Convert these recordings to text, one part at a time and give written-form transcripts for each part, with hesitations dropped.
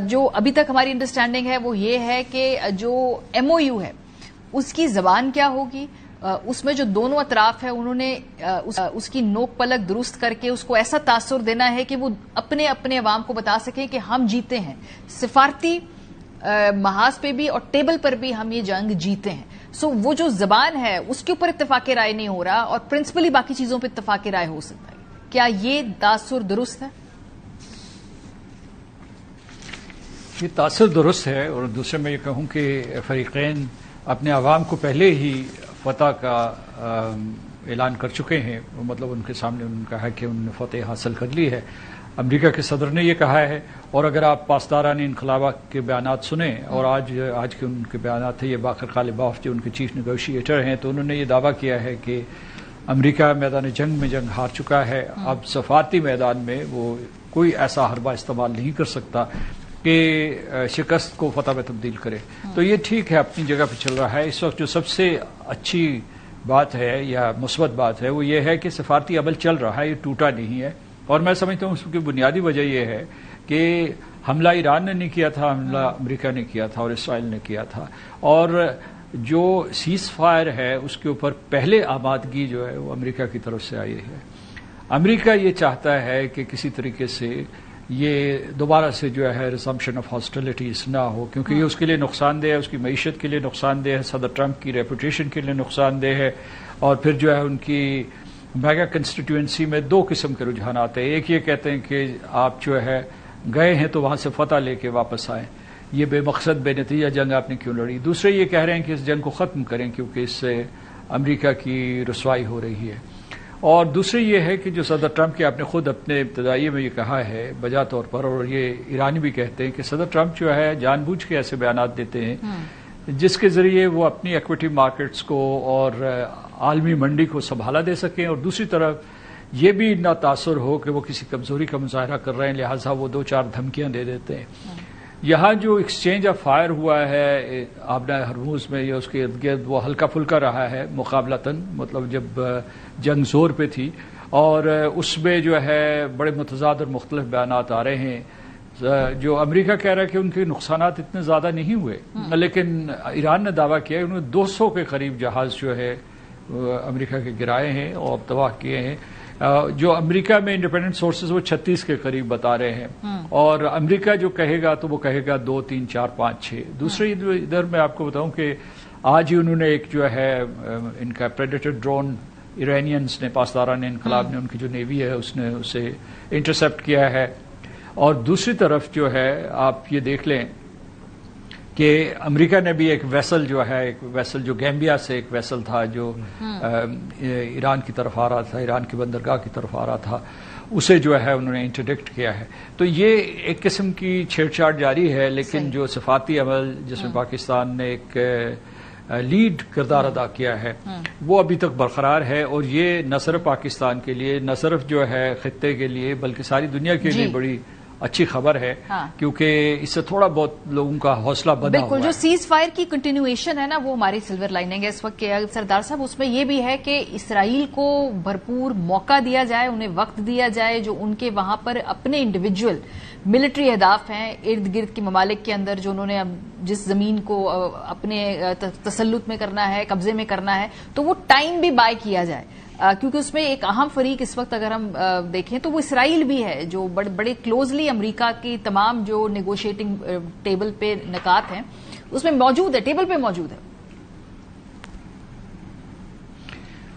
جو ابھی تک ہماری انڈرسٹینڈنگ ہے وہ یہ ہے کہ جو ایم او یو ہے اس کی زبان کیا ہوگی، اس میں جو دونوں اطراف ہیں انہوں نے اس کی نوک پلک درست کر کے اس کو ایسا تاثر دینا ہے کہ وہ اپنے اپنے عوام کو بتا سکیں کہ ہم جیتے ہیں، سفارتی محاذ پہ بھی اور ٹیبل پر بھی ہم یہ جنگ جیتے ہیں. سو وہ جو زبان ہے اس کے اوپر اتفاق رائے نہیں ہو رہا اور پرنسپلی باقی چیزوں پہ اتفاق رائے ہو سکتا ہے. کیا یہ تاثر درست ہے؟ یہ تاثر درست ہے، اور دوسرے میں یہ کہوں کہ فریقین اپنے عوام کو پہلے ہی فتح کا اعلان کر چکے ہیں، مطلب ان کے سامنے ان کا ہے کہ انہوں نے فتح حاصل کر لی ہے. امریکہ کے صدر نے یہ کہا ہے، اور اگر آپ پاسداران انقلاب کے بیانات سنیں اور آج کے ان کے بیانات ہیں، یہ باقر غالباف جو ان کے چیف نیگوشیٹر ہیں، تو انہوں نے یہ دعویٰ کیا ہے کہ امریکہ میدان جنگ میں جنگ ہار چکا ہے، اب سفارتی میدان میں وہ کوئی ایسا حربہ استعمال نہیں کر سکتا کہ شکست کو فتح میں تبدیل کرے. تو یہ ٹھیک ہے، اپنی جگہ پہ چل رہا ہے. اس وقت جو سب سے اچھی بات ہے یا مثبت بات ہے وہ یہ ہے کہ سفارتی عمل چل رہا ہے، یہ ٹوٹا نہیں ہے. اور میں سمجھتا ہوں اس کی بنیادی وجہ یہ ہے کہ حملہ ایران نے نہیں کیا تھا، حملہ امریکہ نے کیا تھا اور اسرائیل نے کیا تھا. اور جو سیز فائر ہے اس کے اوپر پہلے آمادگی جو ہے وہ امریکہ کی طرف سے آئی ہے. امریکہ یہ چاہتا ہے کہ کسی طریقے سے یہ دوبارہ سے جو ہے ریزمپشن آف ہاسٹیلٹیز نہ ہو، کیونکہ یہ اس کے لیے نقصان دہ ہے، اس کی معیشت کے لیے نقصان دہ ہے، صدر ٹرمپ کی ریپوٹیشن کے لیے نقصان دہ ہے. اور پھر جو ہے ان کی میگا کنسٹیٹوئنسی میں دو قسم کے رجحانات ہیں. ایک یہ کہتے ہیں کہ آپ جو ہے گئے ہیں تو وہاں سے فتح لے کے واپس آئیں، یہ بے مقصد بے نتیجہ جنگ آپ نے کیوں لڑی. دوسرے یہ کہہ رہے ہیں کہ اس جنگ کو ختم کریں کیونکہ اس سے امریکہ کی رسوائی ہو رہی ہے. اور دوسرے یہ ہے کہ جو صدر ٹرمپ کے آپ نے خود اپنے ابتدائی میں یہ کہا ہے بجا طور پر، اور یہ ایرانی بھی کہتے ہیں کہ صدر ٹرمپ جو ہے جان بوجھ کے ایسے بیانات دیتے ہیں جس کے ذریعے وہ اپنی ایکویٹی مارکیٹس کو اور عالمی منڈی کو سنبھالا دے سکیں، اور دوسری طرف یہ بھی نہ تاثر ہو کہ وہ کسی کمزوری کا مظاہرہ کر رہے ہیں، لہٰذا وہ دو چار دھمکیاں دے دیتے ہیں. یہاں جو ایکسچینج آف فائر ہوا ہے آبنہ ہرموز میں یا اس کے ارد گرد، وہ ہلکا پھلکا رہا ہے مقابلتاً، مطلب جب جنگ زور پہ تھی، اور اس میں جو ہے بڑے متضاد اور مختلف بیانات آ رہے ہیں. جو امریکہ کہہ رہا ہے کہ ان کے نقصانات اتنے زیادہ نہیں ہوئے، لیکن ایران نے دعویٰ کیا ہے انہوں نے 200 کے قریب جہاز جو ہے امریکہ کے گرائے ہیں اور تباہ کیے ہیں. جو امریکہ میں انڈیپینڈنٹ سورسز وہ 36 کے قریب بتا رہے ہیں، اور امریکہ جو کہے گا تو وہ کہے گا 2 3 4 5 6. دوسرے ادھر میں آپ کو بتاؤں کہ آج ہی انہوں نے ایک جو ہے ان کا پریڈیٹر ڈرون ایرانینز نے، پاسداران انقلاب نے، ان کی جو نیوی ہے اس نے اسے انٹرسپٹ کیا ہے. اور دوسری طرف جو ہے آپ یہ دیکھ لیں کہ امریکہ نے بھی ایک ویسل جو ہے، ایک ویسل جو گیمبیا سے ایک ویسل تھا جو ایران کی طرف آ رہا تھا، ایران کی بندرگاہ کی طرف آ رہا تھا، اسے جو ہے انہوں نے انٹرڈکٹ کیا ہے. تو یہ ایک قسم کی چھیڑ چھاڑ جاری ہے، لیکن جو سفارتی عمل جس میں پاکستان نے ایک لیڈ کردار ادا کیا ہے وہ ابھی تک برقرار ہے. اور یہ نہ صرف پاکستان کے لیے، نہ صرف جو ہے خطے کے لیے، بلکہ ساری دنیا کے لیے بڑی اچھی خبر ہے، کیونکہ اس سے تھوڑا بہت لوگوں کا حوصلہ بنا ہوا ہے. بالکل، جو سیز فائر کی کنٹینیویشن ہے نا وہ ہماری سلور لائننگ ہے اس وقت کے. سردار صاحب اس میں یہ بھی ہے کہ اسرائیل کو بھرپور موقع دیا جائے، انہیں وقت دیا جائے، جو ان کے وہاں پر اپنے انڈیویجول ملٹری اہداف ہیں ارد گرد کے ممالک کے اندر، جو انہوں نے جس زمین کو اپنے تسلط میں کرنا ہے، قبضے میں کرنا ہے، تو وہ ٹائم بھی بائی کیا جائے. کیونکہ اس میں ایک اہم فریق اس وقت اگر ہم دیکھیں تو وہ اسرائیل بھی ہے، جو بڑے کلوزلی امریکہ کی تمام جو نیگوشیٹنگ ٹیبل پہ نکات ہیں اس میں موجود ہے، ٹیبل پہ موجود ہے.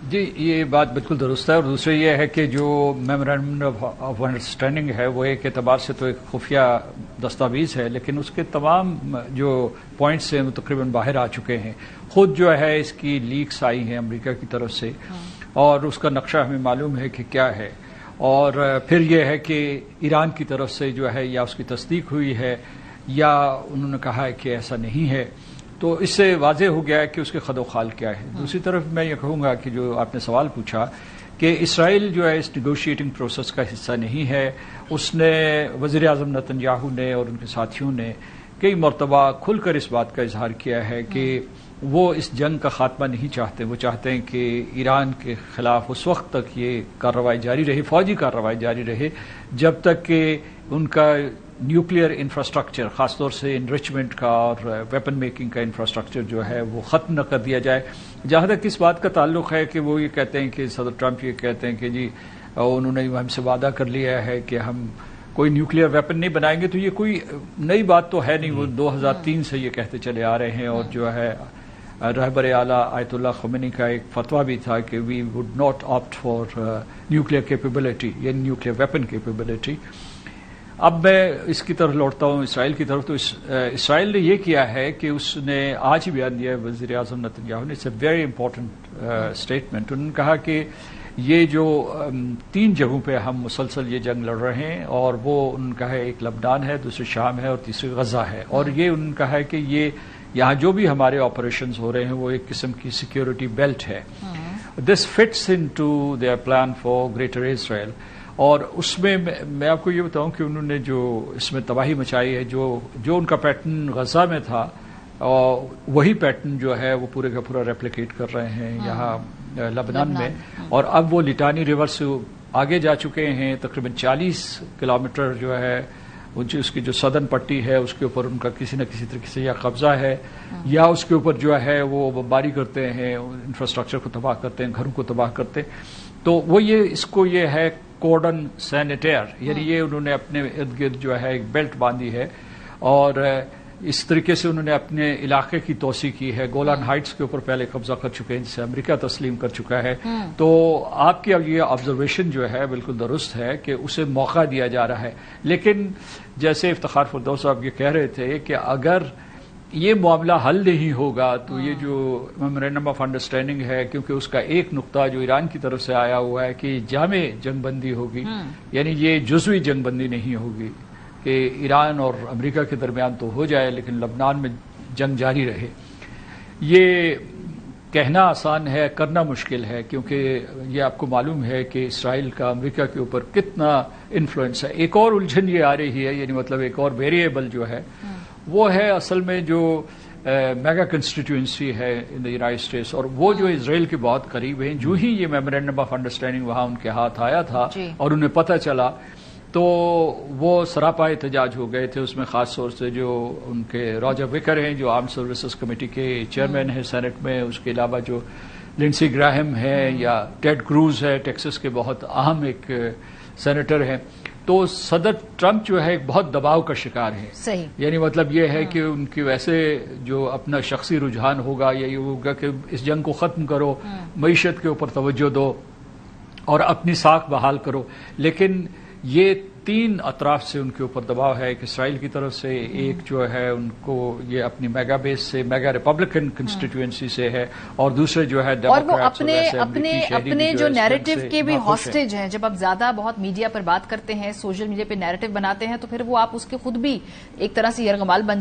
جی یہ بات بالکل درست ہے. اور دوسرے یہ ہے کہ جو میمورینڈم آف انڈرسٹینڈنگ ہے وہ ایک اعتبار سے تو ایک خفیہ دستاویز ہے، لیکن اس کے تمام جو پوائنٹس ہیں وہ تقریباً باہر آ چکے ہیں. خود جو ہے اس کی لیکس آئی ہیں امریکہ کی طرف سے، اور اس کا نقشہ ہمیں معلوم ہے کہ کیا ہے. اور پھر یہ ہے کہ ایران کی طرف سے جو ہے یا اس کی تصدیق ہوئی ہے یا انہوں نے کہا ہے کہ ایسا نہیں ہے. تو اس سے واضح ہو گیا ہے کہ اس کے خد و خال کیا ہے. دوسری طرف میں یہ کہوں گا کہ جو آپ نے سوال پوچھا کہ اسرائیل جو ہے اس نیگوشیٹنگ پروسیس کا حصہ نہیں ہے. اس نے وزیر اعظم نتن یاہو نے اور ان کے ساتھیوں نے کئی مرتبہ کھل کر اس بات کا اظہار کیا ہے کہ وہ اس جنگ کا خاتمہ نہیں چاہتے. وہ چاہتے ہیں کہ ایران کے خلاف اس وقت تک یہ کارروائی جاری رہے، فوجی کارروائی جاری رہے، جب تک کہ ان کا نیوکلیئر انفراسٹرکچر خاص طور سے انریچمنٹ کا اور ویپن میکنگ کا انفراسٹرکچر جو ہے وہ ختم نہ کر دیا جائے. جہاں تک اس بات کا تعلق ہے کہ وہ یہ کہتے ہیں کہ صدر ٹرمپ یہ کہتے ہیں کہ جی انہوں نے ہم سے وعدہ کر لیا ہے کہ ہم کوئی نیوکلیئر ویپن نہیں بنائیں گے، تو یہ کوئی نئی بات تو ہے نہیں. وہ 2003 سے یہ کہتے چلے آ رہے ہیں، اور جو ہے رہبر اعلیٰ آیت اللہ خمینی کا ایک فتویٰ بھی تھا کہ we would not opt for nuclear capability, یعنی نیوکلیئر ویپن کیپیبلٹی. اب میں اس کی طرف لوٹتا ہوں، اسرائیل کی طرف. تو اسرائیل نے یہ کیا ہے کہ اس نے آج ہی بیان دیا ہے وزیر اعظم نتن نے، it's a very important statement. انہوں نے کہا کہ یہ جو 3 جگہوں پہ ہم مسلسل یہ جنگ لڑ رہے ہیں، اور وہ انہوں نے کہا ہے ایک لبنان ہے، دوسری شام ہے، اور تیسری غزہ ہے. اور یہ انہوں نے کہا ہے کہ یہ یہاں جو بھی ہمارے آپریشنز ہو رہے ہیں وہ ایک قسم کی سیکیورٹی بیلٹ ہے. This fits into their plan for greater Israel. اور اس میں میں آپ کو یہ بتاؤں کہ انہوں نے جو اس میں تباہی مچائی ہے، جو ان کا پیٹرن غزہ میں تھا، وہی پیٹرن جو ہے وہ پورے کا پورا ریپلیکیٹ کر رہے ہیں یہاں لبنان میں. اور اب وہ لٹانی ریور سے آگے جا چکے ہیں، تقریباً 40 کلومیٹر جو ہے اس کی جو سدرن پٹی ہے اس کے اوپر ان کا کسی نہ کسی طریقے سے یا قبضہ ہے، یا اس کے اوپر جو ہے وہ بمباری کرتے ہیں، انفراسٹرکچر کو تباہ کرتے ہیں، گھروں کو تباہ کرتے ہیں. تو وہ اس کو یہ ہے کوڈن سینیٹیر، یعنی یہ انہوں نے اپنے ارد گرد جو ہے ایک بیلٹ باندھی ہے، اور اس طریقے سے انہوں نے اپنے علاقے کی توسیع کی ہے. گولان ہائٹس کے اوپر پہلے قبضہ کر چکے ہیں، جسے امریکہ تسلیم کر چکا ہے. تو آپ کی اب یہ آبزرویشن جو ہے بالکل درست ہے کہ اسے موقع دیا جا رہا ہے. لیکن جیسے افتخار فردوس صاحب یہ کہہ رہے تھے کہ اگر یہ معاملہ حل نہیں ہوگا تو یہ جو میمورینڈم آف انڈرسٹینڈنگ ہے، کیونکہ اس کا ایک نقطہ جو ایران کی طرف سے آیا ہوا ہے کہ جامع جنگ بندی ہوگی، یعنی یہ جزوی جنگ بندی نہیں ہوگی کہ ایران اور امریکہ کے درمیان تو ہو جائے لیکن لبنان میں جنگ جاری رہے. یہ کہنا آسان ہے، کرنا مشکل ہے، کیونکہ یہ آپ کو معلوم ہے کہ اسرائیل کا امریکہ کے اوپر کتنا انفلوئنس ہے. ایک اور الجھن یہ آ رہی ہے، یعنی مطلب ایک اور ویریبل جو ہے وہ ہے اصل میں جو میگا کنسٹیٹوئنسی ہے ان دا یونائٹڈ اسٹیٹس، اور وہ جو اسرائیل کے بہت قریب ہیں. جو ہی یہ میمورینڈم آف انڈرسٹینڈنگ وہاں ان کے ہاتھ آیا تھا اور انہیں پتہ چلا تو وہ سراپا احتجاج ہو گئے تھے. اس میں خاص طور سے جو ان کے راجر وکر ہیں جو آرم سروسز کمیٹی کے چیئرمین ہیں سینٹ میں، اس کے علاوہ جو لنسی گراہم ہے یا ٹیڈ کروز ہے ٹیکسس کے بہت اہم ایک سینیٹر ہیں. تو صدر ٹرمپ جو ہے ایک بہت دباؤ کا شکار ہے. صحیح. یعنی مطلب یہ ہے کہ ان کی ویسے جو اپنا شخصی رجحان ہوگا یا یہ ہوگا کہ اس جنگ کو ختم کرو، معیشت کے اوپر توجہ دو اور اپنی ساکھ بحال کرو. لیکن یہ 3 اطراف سے ان کے اوپر دباؤ ہے. ایک اسرائیل کی طرف سے، ایک جو ہے ان کو یہ اپنی میگا بیس سے، میگا ریپبلکن کنسٹیٹوئنسی سے ہے، اور دوسرے جو ہے اور وہ اپنے جو نیریٹو کے بھی ہاسٹیج ہیں. جب آپ زیادہ بہت میڈیا پر بات کرتے ہیں، سوشل میڈیا پہ نیریٹو بناتے ہیں، تو پھر وہ آپ اس کے خود بھی ایک طرح سے یرغمال بن